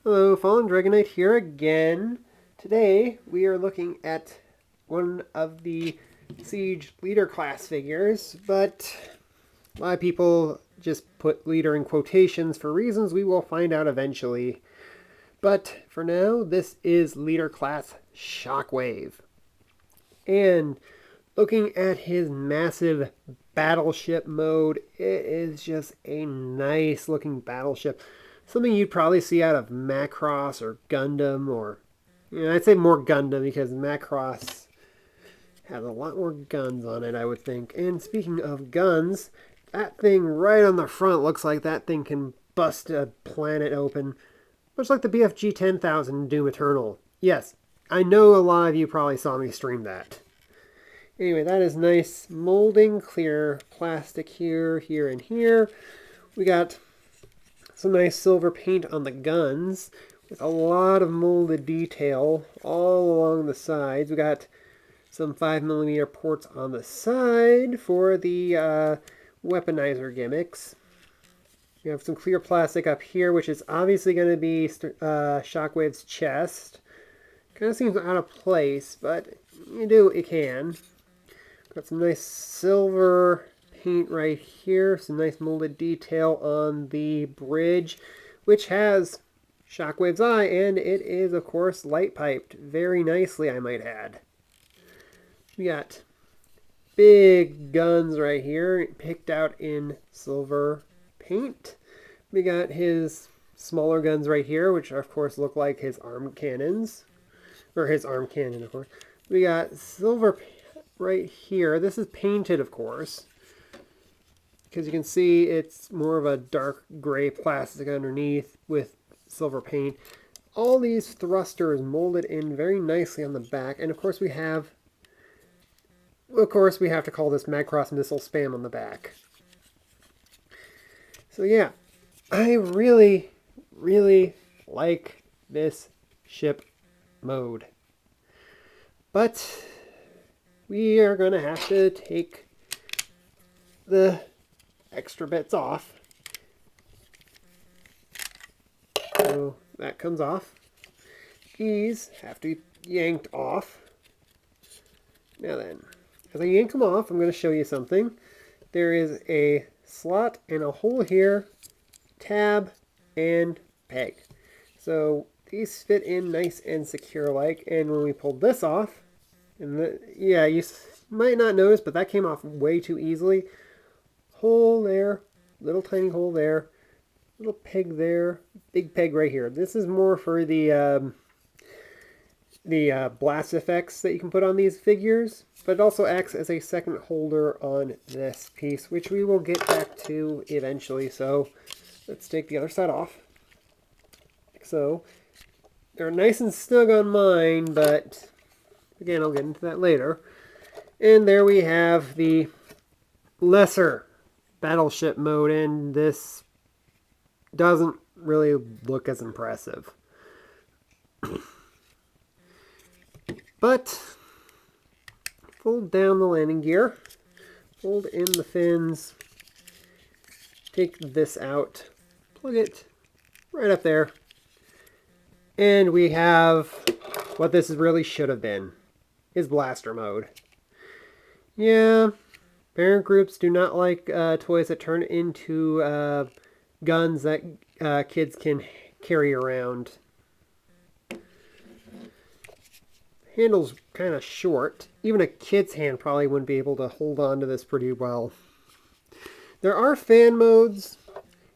Hello, Fallen Dragonite here again. Today we are looking at one of the Siege leader class figures, but a lot of people just put leader in quotations for reasons we will find out eventually. But for now, this is leader class Shockwave. And looking at his massive battleship mode, it is just a nice looking battleship. Something you'd probably see out of Macross or Gundam, or I'd say more Gundam because Macross has a lot more guns on it, I would think. And speaking of guns, that thing right on the front looks like that thing can bust a planet open, much like the BFG 10,000 Doom Eternal. Yes, I know a lot of you probably saw me stream that. Anyway, that is nice molding, clear plastic here, here, and here. We got some nice silver paint on the guns with a lot of molded detail all along the sides. We got some 5mm ports on the side for the weaponizer gimmicks. We have some clear plastic up here, which is obviously going to be Shockwave's chest. Kind of seems out of place, but you do what you can. Got some nice silver paint right here, some nice molded detail on the bridge, which has Shockwave's eye, and it is, of course, light piped very nicely, I might add. We got big guns right here, picked out in silver paint. We got his smaller guns right here, which of course look like his arm cannons, or his arm cannon, of course. We got silver paint right here. This is painted, of course, because you can see it's more of a dark gray plastic underneath with silver paint. All these thrusters molded in very nicely on the back, and of course we have to call this Macross missile spam on the back. So yeah, I really like this ship mode, but we are going to have to take the extra bits off. So that comes off. These have to be yanked off. Now then, as I yank them off, I'm going to show you something. There is a slot and a hole here, tab, and peg. So these fit in nice and secure like, and when we pull this off, and yeah, you might not notice, but that came off way too easily. Hole there, little tiny hole there, little peg there, big peg right here. This is more for the blast effects that you can put on these figures, but it also acts as a second holder on this piece, which we will get back to eventually. So let's take the other side off. So they're nice and snug on mine, but again, I'll get into that later. And there we have the lesser battleship mode, and this doesn't really look as impressive. But fold down the landing gear, fold in the fins, take this out, plug it right up there, and we have what this really should have been, is blaster mode. Yeah, parent groups do not like toys that turn into guns that kids can carry around. Handle's kind of short. Even a kid's hand probably wouldn't be able to hold on to this pretty well. There are fan modes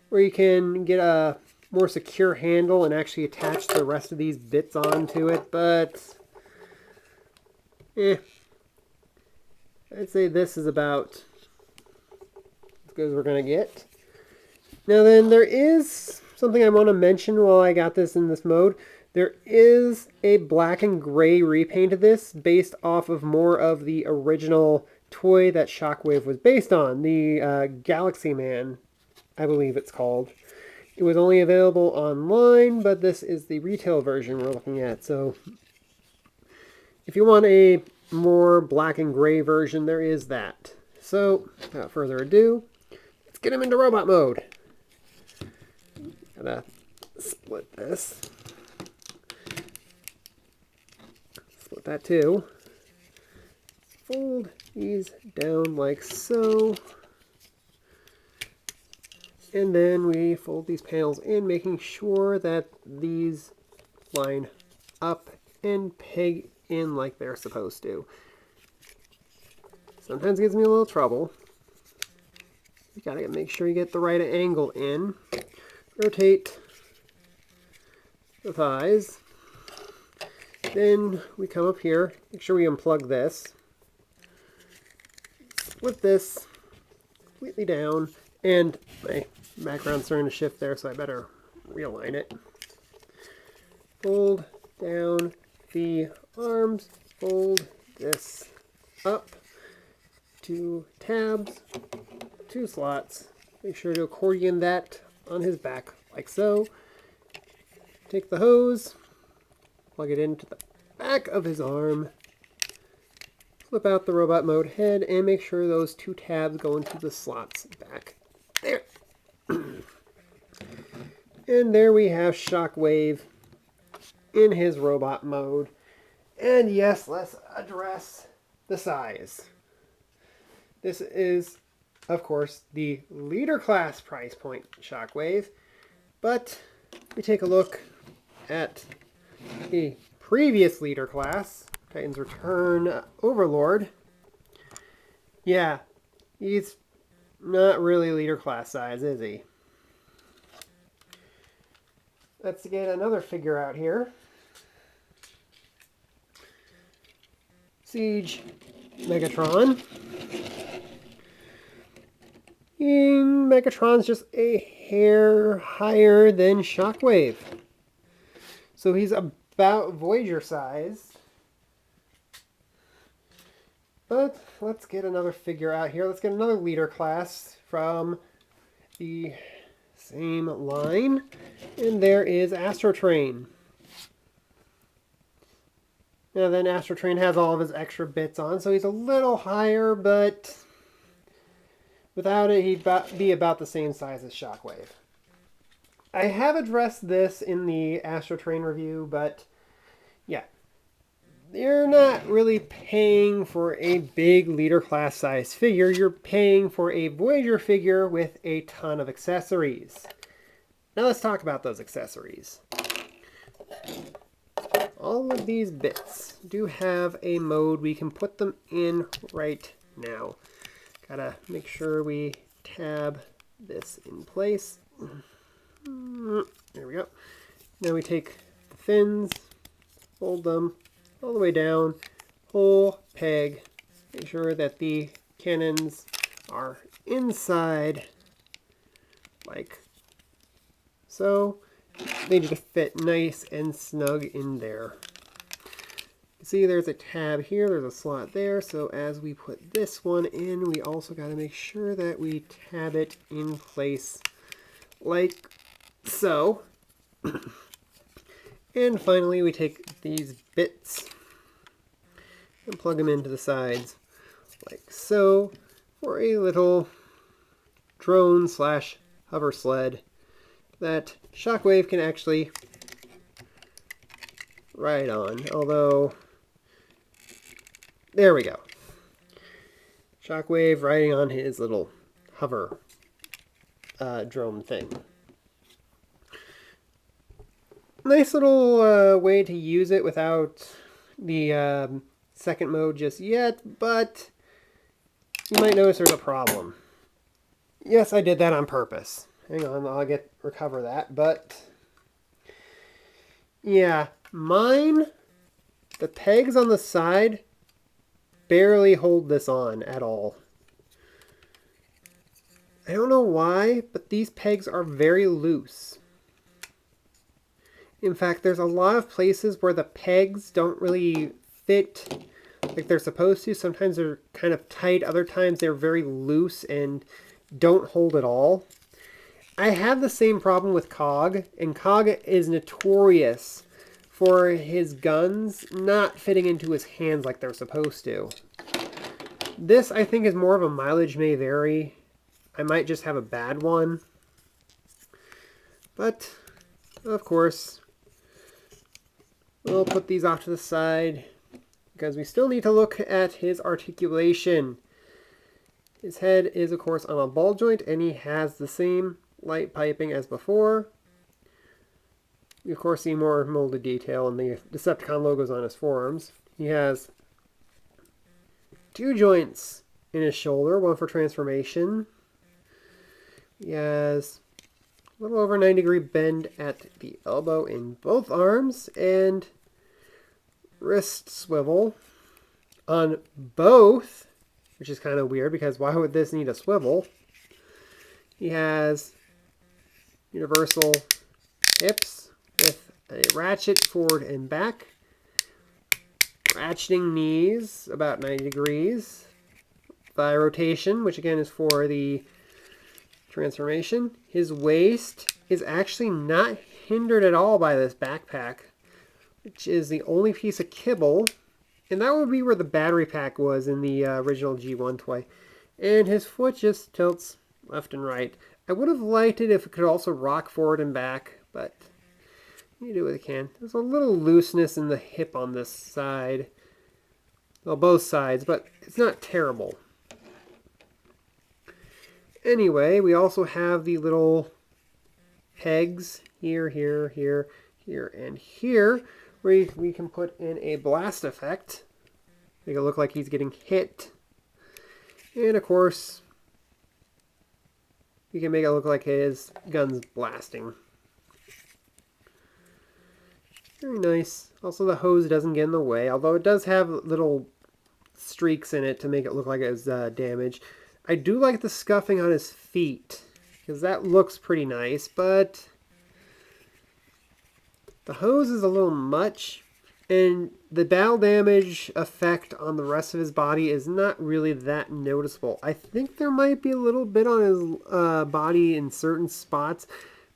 where you can get a more secure handle and actually attach the rest of these bits onto it, but I'd say this is about as good as we're going to get. Now then, there is something I want to mention while I got this in this mode. There is a black and gray repaint of this based off of more of the original toy that Shockwave was based on, the Galaxy Man, I believe it's called. It was only available online, but this is the retail version we're looking at. So if you want a more black and gray version, there is that. So without further ado, let's get him into robot mode. Gotta split this. with that too. Fold these down like so. And then we fold these panels in, making sure that these line up and peg in like they're supposed to. Sometimes it gives me a little trouble. You gotta make sure you get the right angle in. Rotate the thighs. Then we come up here, make sure we unplug this. Split this completely down, and my background's starting to shift there, so I better realign it. Fold down the arms, fold this up, 2 tabs, 2 slots. Make sure to accordion that on his back like so. Take the hose, plug it into the back of his arm, flip out the robot mode head, and make sure those 2 tabs go into the slots back there. And there we have Shockwave in his robot mode. And yes, let's address the size. This is, of course, the leader class price point Shockwave, but we take a look at the previous leader class, Titan's Return Overlord. Yeah, he's not really leader class size, is he? Let's get another figure out here. Siege Megatron. And Megatron's just a hair higher than Shockwave. So he's about Voyager sized. But let's get another figure out here. Let's get another leader class from the same line. And there is Astrotrain. Now then Astrotrain has all of his extra bits on, so he's a little higher, but without it he'd be about the same size as Shockwave. I have addressed this in the Astrotrain review, but yeah. You're not really paying for a big leader class size figure. You're paying for a Voyager figure with a ton of accessories. Now let's talk about those accessories. All of these bits do have a mode we can put them in right now. Gotta make sure we tab this in place. There we go. Now we take the fins, fold them all the way down, whole peg, make sure that the cannons are inside like so. They need to fit nice and snug in there. You see there's a tab here, there's a slot there, so as we put this one in, we also got to make sure that we tab it in place like so. And finally we take these bits and plug them into the sides like so for a little drone slash hover sled that Shockwave can actually ride on, although there we go. Shockwave riding on his little hover drone thing. Nice little way to use it without the second mode just yet, but you might notice there's a problem. Yes, I did that on purpose. Hang on, I'll recover that, but yeah, mine, the pegs on the side barely hold this on at all. I don't know why, but these pegs are very loose. In fact, there's a lot of places where the pegs don't really fit like they're supposed to. Sometimes they're kind of tight, other times they're very loose and don't hold at all. I have the same problem with Cog, and Cog is notorious for his guns not fitting into his hands like they're supposed to. This, I think, is more of a mileage may vary. I might just have a bad one. But, of course, we'll put these off to the side. because we still need to look at his articulation. His head is, of course, on a ball joint, and he has the same light piping as before. You, of course, see more molded detail in the Decepticon logos on his forearms. He has 2 joints in his shoulder, one for transformation. He has a little over 90-degree bend at the elbow in both arms, and wrist swivel on both, which is kind of weird because why would this need a swivel? He has universal hips with a ratchet forward and back, ratcheting knees about 90 degrees, thigh rotation, which again is for the transformation. His waist is actually not hindered at all by this backpack, which is the only piece of kibble, and that would be where the battery pack was in the original G1 toy. And his foot just tilts left and right. I would have liked it if it could also rock forward and back, but you do what you can. There's a little looseness in the hip on this side. Well, both sides, but it's not terrible. Anyway, we also have the little pegs here, here, here, here, and here, where we can put in a blast effect. Make it look like he's getting hit. And of course, we can make it look like his gun's blasting. Very nice. Also, the hose doesn't get in the way, although it does have little streaks in it to make it look like it's damaged. I do like the scuffing on his feet, because that looks pretty nice, but the hose is a little much, and the battle damage effect on the rest of his body is not really that noticeable. I think there might be a little bit on his body in certain spots,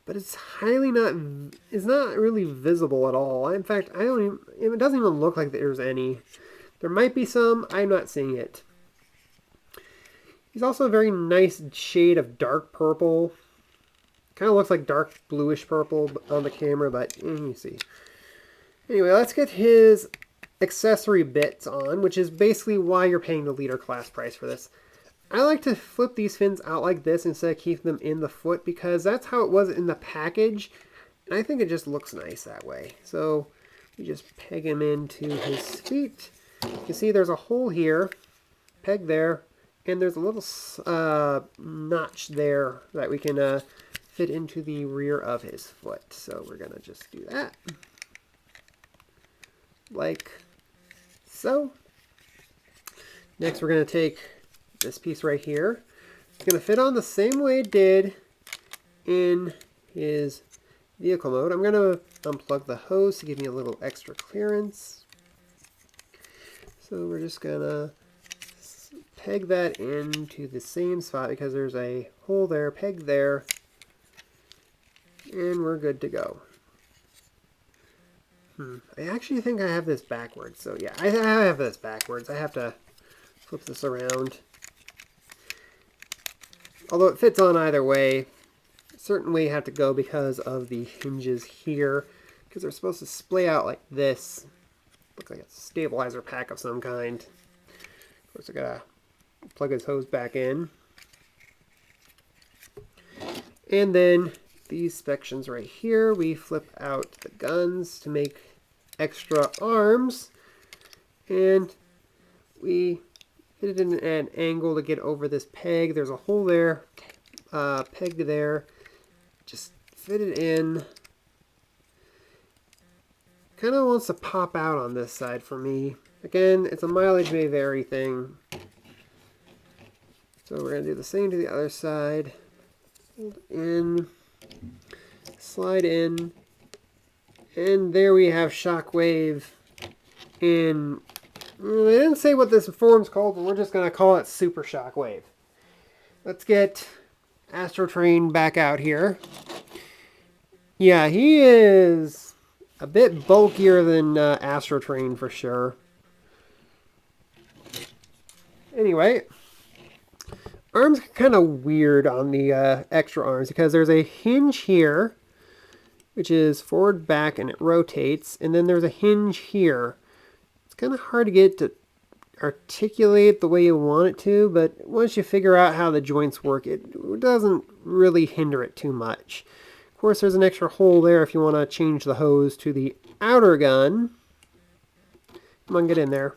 but it's not really visible at all. In fact, it doesn't even look like there's any. There might be some, I'm not seeing it. He's also a very nice shade of dark purple. Kind of looks like dark bluish purple on the camera, but you see. Anyway, let's get his accessory bits on, which is basically why you're paying the leader class price for this. I like to flip these fins out like this instead of keeping them in the foot, because that's how it was in the package, and I think it just looks nice that way. So we just peg him into his feet. You can see there's a hole here, peg there, and there's a little notch there that we can fit into the rear of his foot. So we're going to just do that. Like so. Next we're going to take this piece right here. It's going to fit on the same way it did in his vehicle mode. I'm going to unplug the hose to give me a little extra clearance. So we're just going to peg that into the same spot because there's a hole there, peg there, and we're good to go. I actually think I have this backwards. So yeah, I have this backwards. I have to flip this around. Although it fits on either way, certainly have to go because of the hinges here, because they're supposed to splay out like this. Looks like a stabilizer pack of some kind. Of course, I gotta plug his hose back in. And then these sections right here, we flip out the guns to make extra arms, and we fit it in an angle to get over this peg. There's a hole there, peg there. Just fit it in. Kind of wants to pop out on this side for me. Again, it's a mileage may vary thing. So we're going to do the same to the other side. Hold in, slide in, and there we have Shockwave in, they didn't say what this form's called, but we're just going to call it Super Shockwave. Let's get Astrotrain back out here. Yeah, he is a bit bulkier than Astrotrain for sure. Anyway, arms are kind of weird on the extra arms because there's a hinge here, which is forward, back, and it rotates, and then there's a hinge here. It's kind of hard to get to articulate the way you want it to, but once you figure out how the joints work, it doesn't really hinder it too much. Of course, there's an extra hole there if you want to change the hose to the outer gun. Come on, get in there.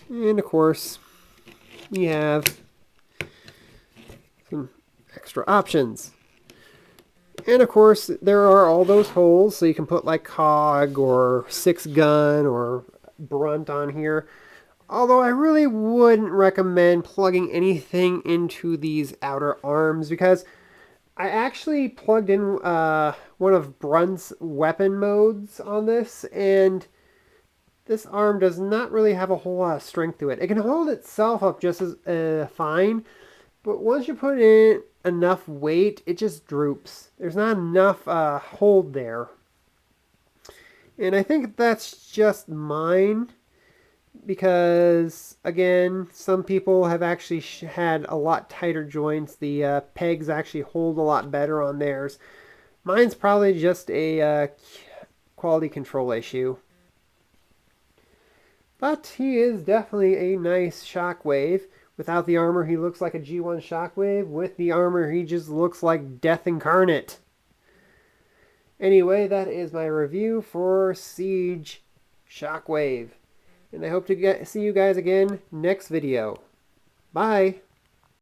And of course, you have some extra options. And of course, there are all those holes, so you can put like cog or 6-gun or brunt on here. Although I really wouldn't recommend plugging anything into these outer arms, because I actually plugged in one of Brunt's weapon modes on this, and this arm does not really have a whole lot of strength to it. It can hold itself up just as fine, but once you put in enough weight, it just droops. There's not enough hold there. And I think that's just mine, because again, some people have actually had a lot tighter joints. The pegs actually hold a lot better on theirs. Mine's probably just a quality control issue. But he is definitely a nice Shockwave. Without the armor, he looks like a G1 Shockwave. With the armor, he just looks like Death Incarnate. Anyway, that is my review for Siege Shockwave. And I hope to see you guys again next video. Bye!